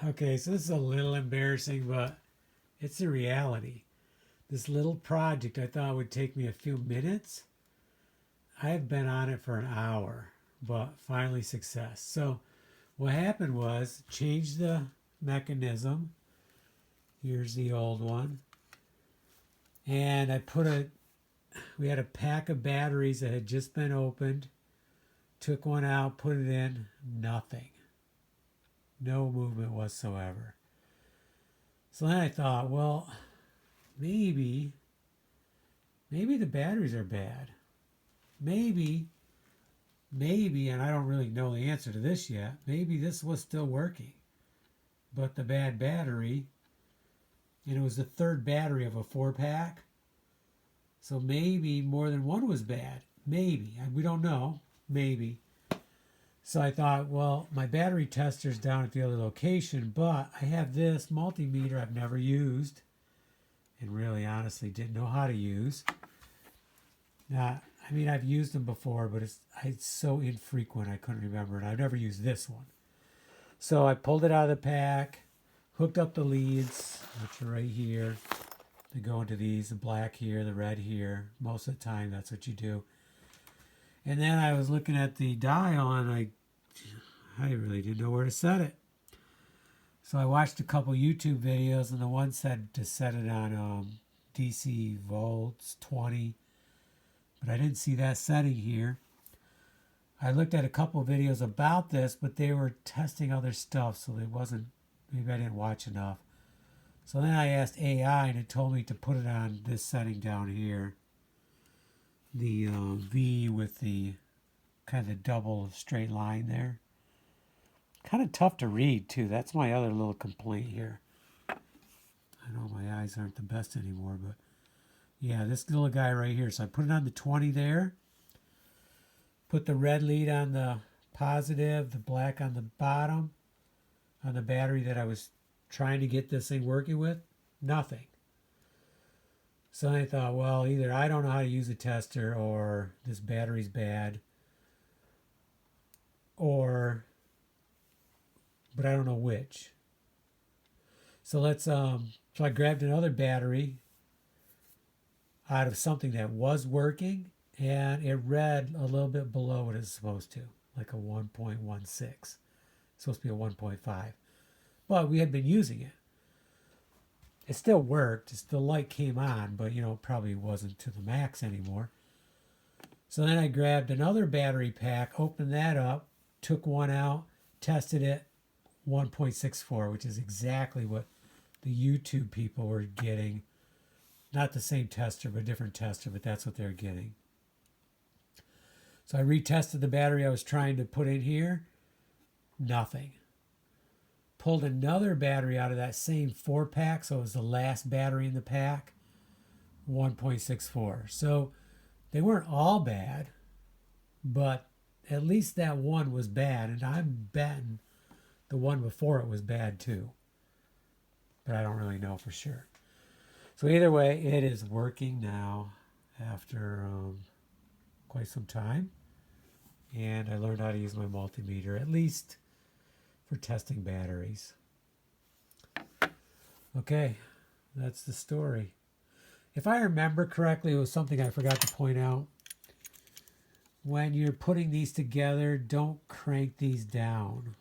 Okay, so this is a little embarrassing, but it's a reality. This little project I thought would take me a few minutes. I've been on it for an hour, but finally success. So what happened was change the mechanism. Here's the old one. And we had a pack of batteries that had just been opened. Took one out, put it in, nothing. No movement whatsoever. So then I thought, well, maybe, maybe the batteries are bad. Maybe, and I don't really know the answer to this yet. Maybe this was still working, but the bad battery, and it was the third battery of a 4 pack. So maybe more than one was bad. Maybe. We don't know. Maybe. So I thought, well, my battery tester's down at the other location, but I have this multimeter I've never used and really honestly didn't know how to use. I mean, I've used them before, but it's so infrequent I couldn't remember, and I've never used this one. So I pulled it out of the pack, hooked up the leads, which are right here. They go into these, the black here, the red here. Most of the time, that's what you do. And then I was looking at the dial, and I really didn't know where to set it. So I watched a couple YouTube videos, and the one said to set it on DC volts 20, but I didn't see that setting here. I looked at a couple videos about this, but they were testing other stuff, so it wasn't, maybe I didn't watch enough. So then I asked AI, and it told me to put it on this setting down here. The V with the kind of the double straight line there. Kind of tough to read, too. That's my other little complaint here. I know my eyes aren't the best anymore, but yeah, this little guy right here. So I put it on the 20 there. Put the red lead on the positive, the black on the bottom, on the battery that I was trying to get this thing working with. Nothing. So I thought, well, either I don't know how to use a tester, or this battery's bad, or, but I don't know which. So so I grabbed another battery out of something that was working, and it read a little bit below what it's supposed to, like a 1.16. It's supposed to be a 1.5. But we had been using it. It still worked. The light came on, but it probably wasn't to the max anymore. So then I grabbed another battery pack, opened that up, took one out, tested it, 1.64, which is exactly what the YouTube people were getting. Not the same tester, but a different tester, but that's what they're getting. So I retested the battery I was trying to put in here. Nothing. Pulled another battery out of that same 4 pack, so it was the last battery in the pack. 1.64. So they weren't all bad, but at least that one was bad, and I'm betting the one before it was bad too. But I don't really know for sure. So either way, it is working now after quite some time. And I learned how to use my multimeter, at least for testing batteries. Okay, that's the story. If I remember correctly, it was something I forgot to point out. When you're putting these together, don't crank these down.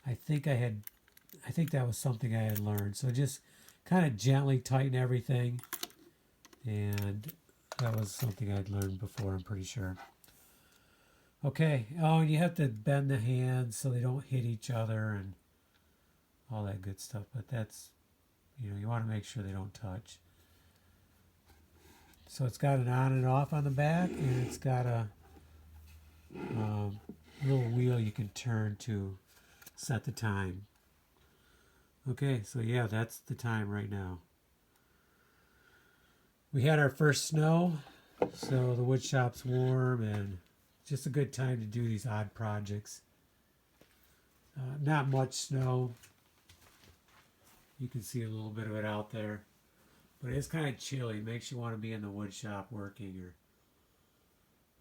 I think that was something I had learned. So just kind of gently tighten everything. And that was something I'd learned before, I'm pretty sure. Okay. Oh, and you have to bend the hands so they don't hit each other and all that good stuff. But that's, you want to make sure they don't touch. So it's got an on and off on the back, and it's got a little wheel you can turn to set the time. Okay, so yeah, that's the time right now. We had our first snow, so the wood shop's warm, and just a good time to do these odd projects. Not much snow. You can see a little bit of it out there. But it's kind of chilly. It makes you want to be in the wood shop working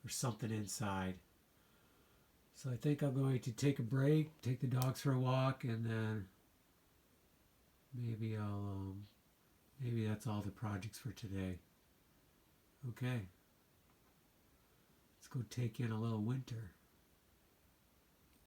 or something inside. So I think I'm going to take a break, take the dogs for a walk, and then maybe maybe that's all the projects for today. Okay, let's go take in a little winter.